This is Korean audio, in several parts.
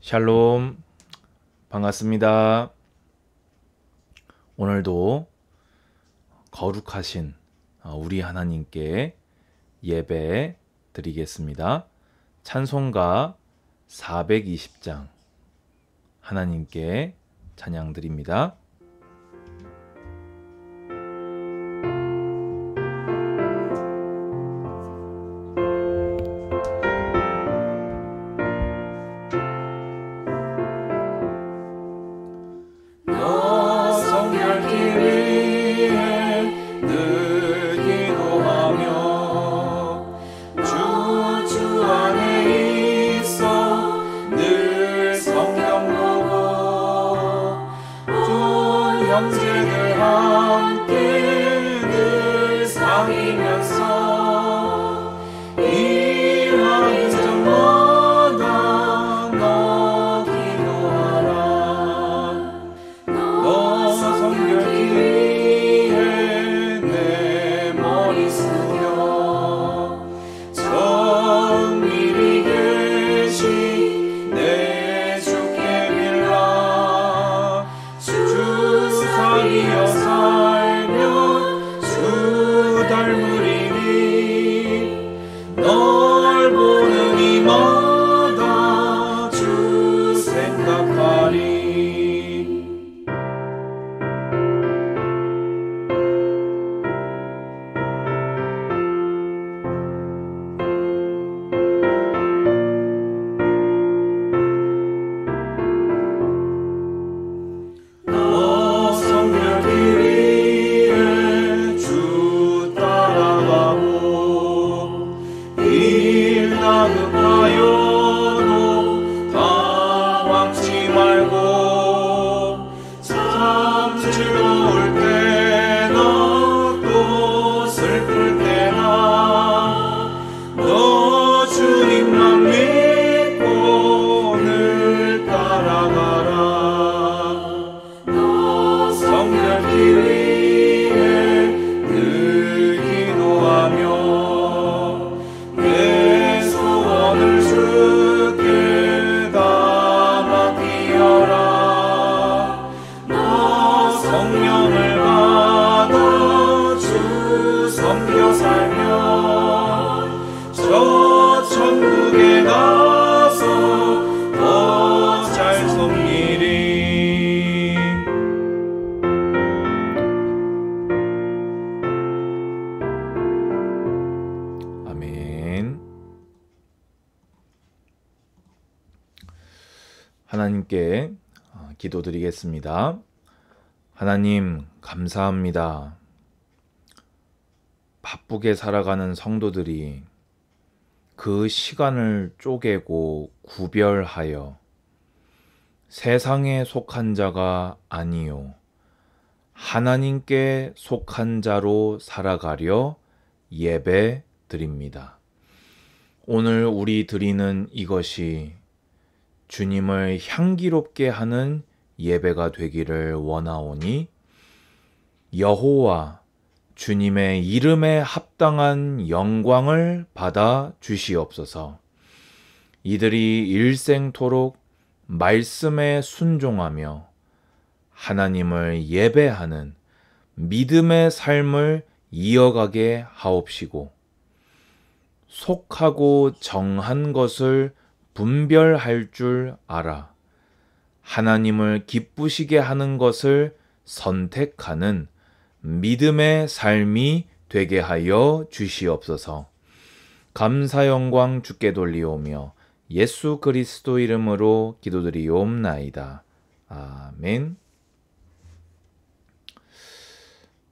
샬롬, 반갑습니다. 오늘도 거룩하신 우리 하나님께 예배 드리겠습니다. 찬송가 420장 하나님께 찬양 드립니다. 형제들 함께 늘 상이면서 일하는 적마다 너 기도하라. 너 성결기 위해 내 머리 숙여 정밀히 계신 내 주께 빌라. 이어 살면 주 닮으리니 널 보는 이마다 주 생각하리. 급하여도 당황치 말고 참 즐거울 때나 또 슬플 때나 너 주님만 믿고 늘 따라가라. 너 성결기 위해 늘 기도하며 주께 다 맡기어라. 너 성령을 받아 주 섬겨 살면 저 천국에 가서 더 잘 섬기리. 아멘. 하나님께 기도드리겠습니다. 하나님, 감사합니다. 바쁘게 살아가는 성도들이 그 시간을 쪼개고 구별하여 세상에 속한 자가 아니요 하나님께 속한 자로 살아가려 예배 드립니다. 오늘 우리 드리는 이것이 주님을 향기롭게 하는 예배가 되기를 원하오니 여호와 주님의 이름에 합당한 영광을 받아 주시옵소서. 이들이 일생토록 말씀에 순종하며 하나님을 예배하는 믿음의 삶을 이어가게 하옵시고 속하고 정한 것을 분별할 줄 알아 하나님을 기쁘시게 하는 것을 선택하는 믿음의 삶이 되게 하여 주시옵소서. 감사 영광 주께 돌리오며 예수 그리스도 이름으로 기도드리옵나이다. 아멘.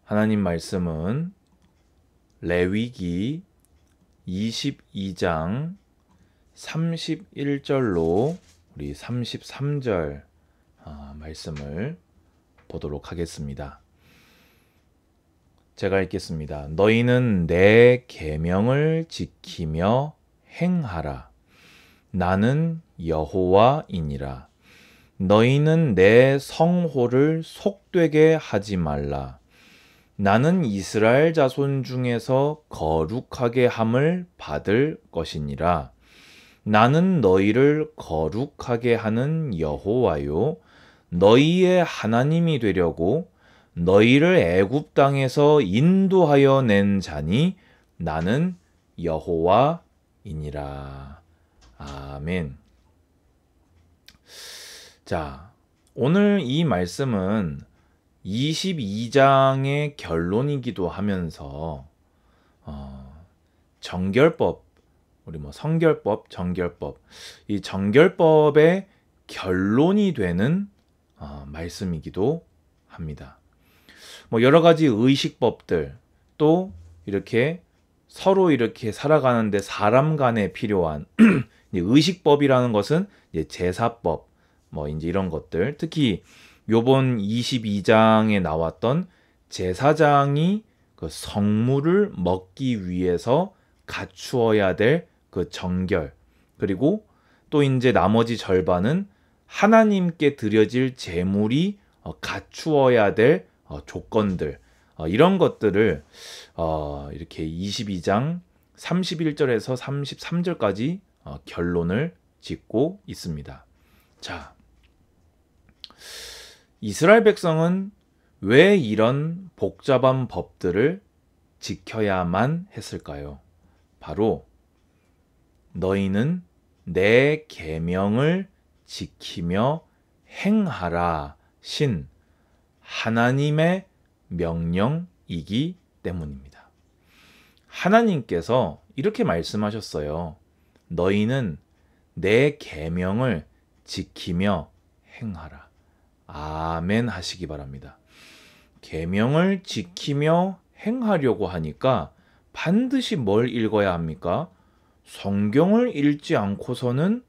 하나님 말씀은 레위기 22장 31절로 우리 33절 말씀을 보도록 하겠습니다. 제가 읽겠습니다. 너희는 내 계명을 지키며 행하라. 나는 여호와이니라. 너희는 내 성호를 속되게 하지 말라. 나는 이스라엘 자손 중에서 거룩하게 함을 받을 것이니라. 나는 너희를 거룩하게 하는 여호와요 너희의 하나님이 되려고 너희를 애굽 땅에서 인도하여 낸 자니 나는 여호와이니라. 아멘. 자, 오늘 이 말씀은 22장의 결론이기도 하면서 정결법, 우리 성결법, 정결법, 이 정결법의 결론이 되는 말씀이기도 합니다. 여러 가지 의식법들, 또 이렇게 서로 이렇게 살아가는데 사람 간에 필요한 의식법이라는 것은 이제 제사법, 이제 이런 것들, 특히 요번 22장에 나왔던 제사장이 그 성물을 먹기 위해서 갖추어야 될 그 정결, 그리고 또 이제 나머지 절반은 하나님께 드려질 제물이 갖추어야 될 조건들, 이런 것들을 이렇게 22장 31절에서 33절까지 결론을 짓고 있습니다. 자, 이스라엘 백성은 왜 이런 복잡한 법들을 지켜야만 했을까요? 바로 너희는 내 계명을 지키며 행하라 신 하나님의 명령이기 때문입니다. 하나님께서 이렇게 말씀하셨어요. 너희는 내 계명을 지키며 행하라. 아멘 하시기 바랍니다. 계명을 지키며 행하려고 하니까 반드시 뭘 읽어야 합니까? 성경을 읽지 않고서는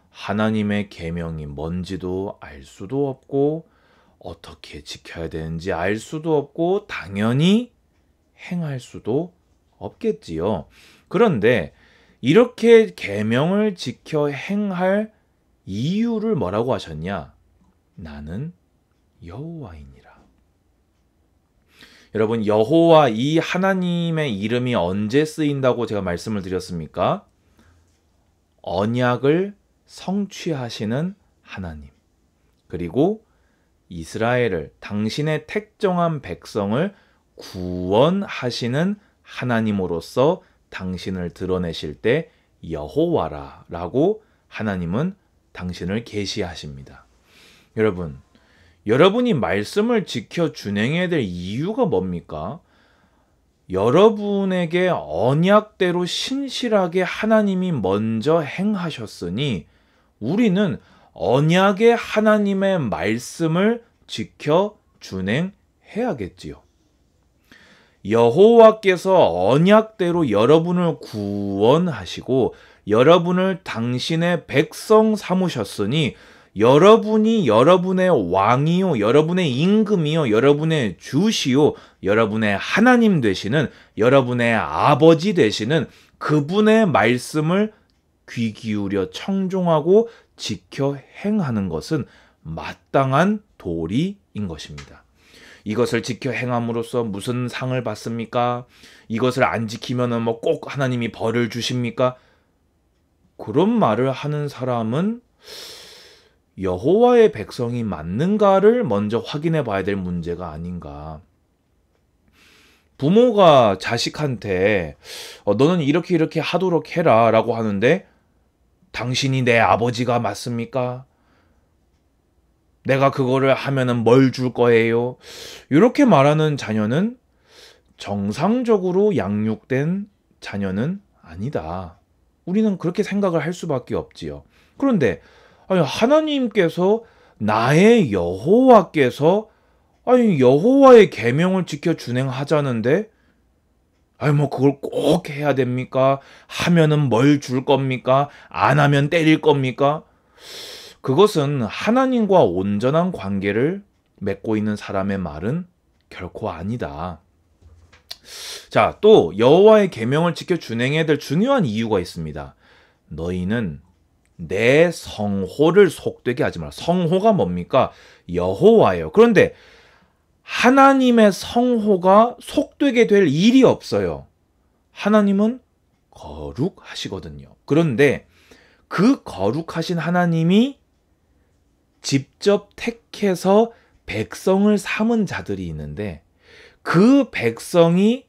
하나님의 계명이 뭔지도 알 수도 없고 어떻게 지켜야 되는지 알 수도 없고 당연히 행할 수도 없겠지요. 그런데 이렇게 계명을 지켜 행할 이유를 뭐라고 하셨냐? 나는 여호와이니라. 여러분, 여호와 이 하나님의 이름이 언제 쓰인다고 제가 말씀을 드렸습니까? 언약을 성취하시는 하나님, 그리고 이스라엘을, 당신의 택정한 백성을 구원하시는 하나님으로서 당신을 드러내실 때 여호와라라고 하나님은 당신을 계시하십니다. 여러분이 말씀을 지켜 준행해야 될 이유가 뭡니까? 여러분에게 언약대로 신실하게 하나님이 먼저 행하셨으니 우리는 언약의 하나님의 말씀을 지켜 준행해야겠지요. 여호와께서 언약대로 여러분을 구원하시고 여러분을 당신의 백성 삼으셨으니 여러분이 여러분의 왕이요, 여러분의 임금이요, 여러분의 주시요, 여러분의 하나님 되시는, 여러분의 아버지 되시는 그분의 말씀을 귀 기울여 청종하고 지켜 행하는 것은 마땅한 도리인 것입니다. 이것을 지켜 행함으로써 무슨 상을 받습니까? 이것을 안 지키면은 꼭 하나님이 벌을 주십니까? 그런 말을 하는 사람은 여호와의 백성이 맞는가를 먼저 확인해 봐야 될 문제가 아닌가. 부모가 자식한테 너는 이렇게 하도록 해라 라고 하는데 당신이 내 아버지가 맞습니까? 내가 그거를 하면은 뭘 줄 거예요? 이렇게 말하는 자녀는 정상적으로 양육된 자녀는 아니다. 우리는 그렇게 생각을 할 수밖에 없지요. 그런데 하나님께서, 나의 여호와께서 여호와의 계명을 지켜 준행하자는데 그걸 꼭 해야 됩니까? 하면은 뭘 줄 겁니까? 안 하면 때릴 겁니까? 그것은 하나님과 온전한 관계를 맺고 있는 사람의 말은 결코 아니다. 자, 또 여호와의 계명을 지켜 준행해야 될 중요한 이유가 있습니다. 너희는 내 성호를 속되게 하지 마라. 성호가 뭡니까? 여호와예요. 그런데 하나님의 성호가 속되게 될 일이 없어요. 하나님은 거룩하시거든요. 그런데 그 거룩하신 하나님이 직접 택해서 백성을 삼은 자들이 있는데 그 백성이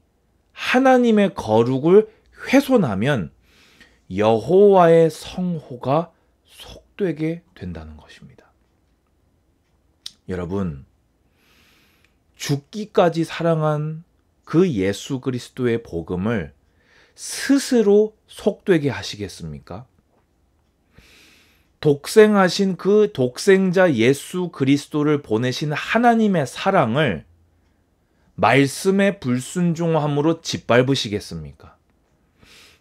하나님의 거룩을 훼손하면 여호와의 성호가 속되게 된다는 것입니다. 여러분, 죽기까지 사랑한 그 예수 그리스도의 복음을 스스로 속되게 하시겠습니까? 독생하신 그 독생자 예수 그리스도를 보내신 하나님의 사랑을 말씀의 불순종함으로 짓밟으시겠습니까?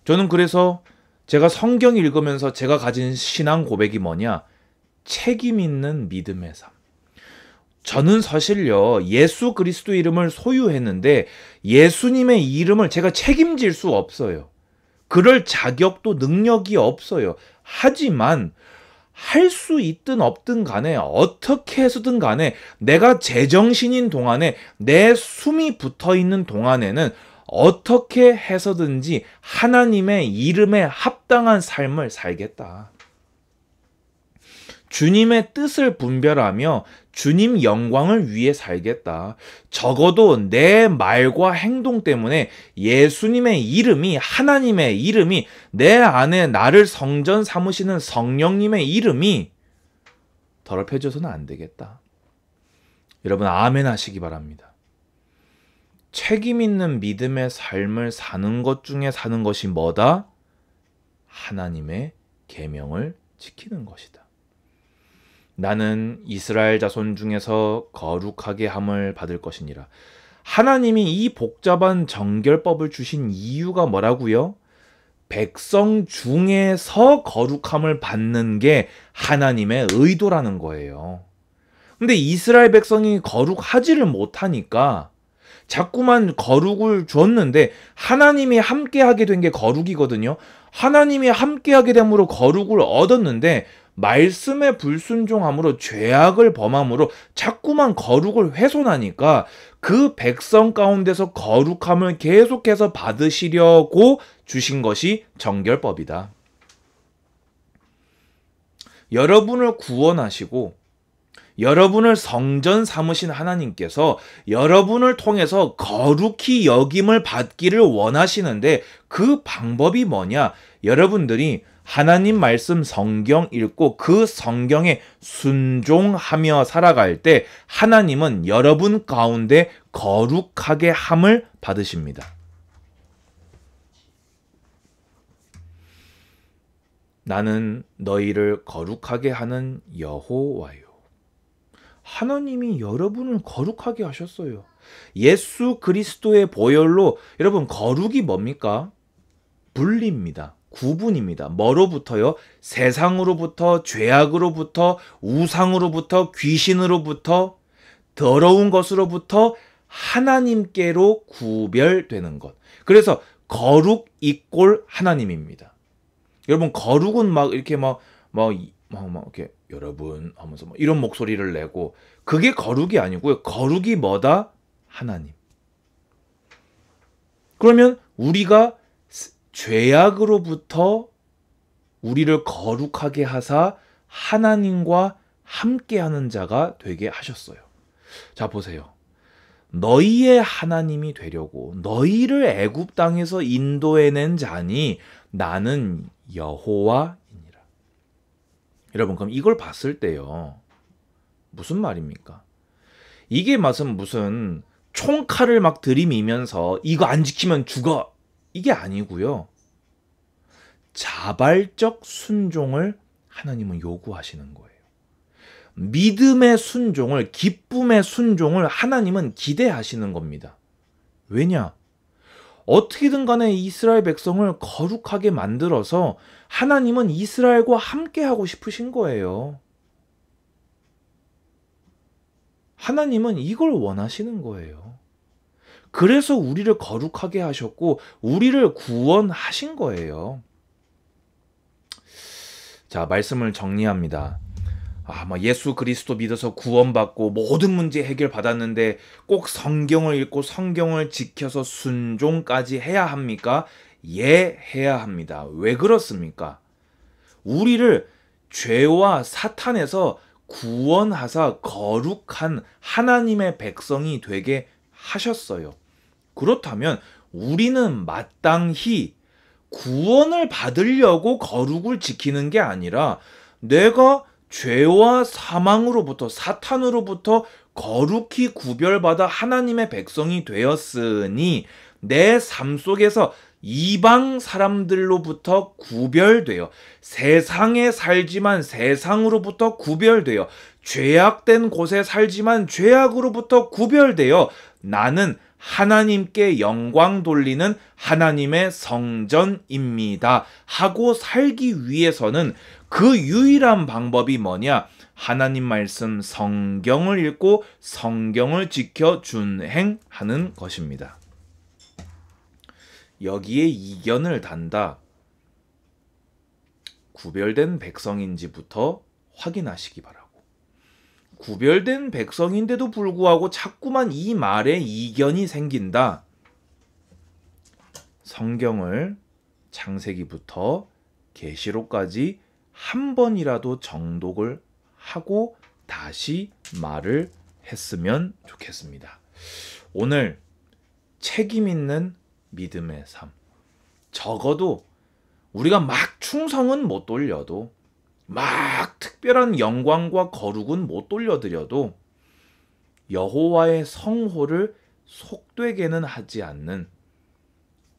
저는 그래서 제가 성경 읽으면서 제가 가진 신앙 고백이 뭐냐? 책임 있는 믿음의 삶. 저는 사실요, 예수 그리스도 이름을 소유했는데 예수님의 이름을 제가 책임질 수 없어요. 그럴 자격도 능력이 없어요. 하지만 할 수 있든 없든 간에 어떻게 해서든 간에 내가 제정신인 동안에 내 숨이 붙어있는 동안에는 어떻게 해서든지 하나님의 이름에 합당한 삶을 살겠다. 주님의 뜻을 분별하며 주님 영광을 위해 살겠다. 적어도 내 말과 행동 때문에 예수님의 이름이, 하나님의 이름이, 내 안에 나를 성전 삼으시는 성령님의 이름이 더럽혀져서는 안 되겠다. 여러분, 아멘 하시기 바랍니다. 책임 있는 믿음의 삶을 사는 것 중에 사는 것이 뭐다? 하나님의 계명을 지키는 것이다. 나는 이스라엘 자손 중에서 거룩하게 함을 받을 것이니라. 하나님이 이 복잡한 정결법을 주신 이유가 뭐라고요? 백성 중에서 거룩함을 받는 게 하나님의 의도라는 거예요. 근데 이스라엘 백성이 거룩하지를 못하니까 자꾸만 거룩을 줬는데 하나님이 함께하게 된 게 거룩이거든요. 하나님이 함께하게 됨으로 거룩을 얻었는데 말씀에 불순종함으로 죄악을 범함으로 자꾸만 거룩을 훼손하니까 그 백성 가운데서 거룩함을 계속해서 받으시려고 주신 것이 정결법이다. 여러분을 구원하시고 여러분을 성전 삼으신 하나님께서 여러분을 통해서 거룩히 여김을 받기를 원하시는데 그 방법이 뭐냐? 여러분들이 하나님 말씀 성경 읽고 그 성경에 순종하며 살아갈 때 하나님은 여러분 가운데 거룩하게 함을 받으십니다. 나는 너희를 거룩하게 하는 여호와요. 하나님이 여러분을 거룩하게 하셨어요. 예수 그리스도의 보혈로 여러분 거룩이 뭡니까? 분리입니다. 구분입니다. 뭐로부터요? 세상으로부터, 죄악으로부터, 우상으로부터, 귀신으로부터, 더러운 것으로부터 하나님께로 구별되는 것. 그래서 거룩 이꼴 하나님입니다. 여러분 거룩은 막 이렇게 막 이렇게 여러분 하면서 이런 목소리를 내고 그게 거룩이 아니고요. 거룩이 뭐다? 하나님. 그러면 우리가 죄악으로부터 우리를 거룩하게 하사 하나님과 함께하는 자가 되게 하셨어요. 자 보세요. 너희의 하나님이 되려고 너희를 애굽 땅에서 인도해낸 자니 나는 여호와이니라. 여러분 그럼 이걸 봤을 때요. 무슨 말입니까? 이게 무슨 총칼을 막 들이미면서 이거 안 지키면 죽어. 이게 아니고요. 자발적 순종을 하나님은 요구하시는 거예요. 믿음의 순종을, 기쁨의 순종을 하나님은 기대하시는 겁니다. 왜냐? 어떻게든 간에 이스라엘 백성을 거룩하게 만들어서 하나님은 이스라엘과 함께하고 싶으신 거예요. 하나님은 이걸 원하시는 거예요. 그래서 우리를 거룩하게 하셨고 우리를 구원하신 거예요. 자, 말씀을 정리합니다. 예수 그리스도 믿어서 구원받고 모든 문제 해결받았는데 꼭 성경을 읽고 성경을 지켜서 순종까지 해야 합니까? 예, 해야 합니다. 왜 그렇습니까? 우리를 죄와 사탄에서 구원하사 거룩한 하나님의 백성이 되게 하셨어요. 그렇다면 우리는 마땅히 구원을 받으려고 거룩을 지키는 게 아니라 내가 죄와 사망으로부터 사탄으로부터 거룩히 구별받아 하나님의 백성이 되었으니 내 삶 속에서 이방 사람들로부터 구별되어 세상에 살지만 세상으로부터 구별되어 죄악된 곳에 살지만 죄악으로부터 구별되어 나는 하나님께 영광 돌리는 하나님의 성전입니다 하고 살기 위해서는 그 유일한 방법이 뭐냐? 하나님 말씀 성경을 읽고 성경을 지켜 준행하는 것입니다. 여기에 이견을 단다. 구별된 백성인지부터 확인하시기 바라고. 구별된 백성인데도 불구하고 자꾸만 이 말에 이견이 생긴다. 성경을 창세기부터 계시록까지 한 번이라도 정독을 하고 다시 말을 했으면 좋겠습니다. 오늘 책임 있는 믿음의 삶. 적어도 우리가 막 충성은 못 돌려도 막 특별한 영광과 거룩은 못 돌려드려도 여호와의 성호를 속되게는 하지 않는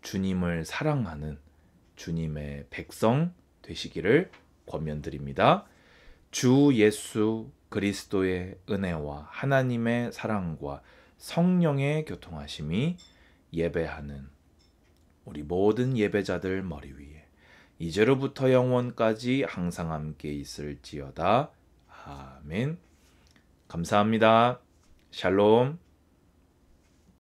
주님을 사랑하는 주님의 백성 되시기를 권면드립니다. 주 예수 그리스도의 은혜와 하나님의 사랑과 성령의 교통하심이 예배하는 우리 모든 예배자들 머리 위에 이제로부터 영원까지 항상 함께 있을지어다. 아멘. 감사합니다. 샬롬.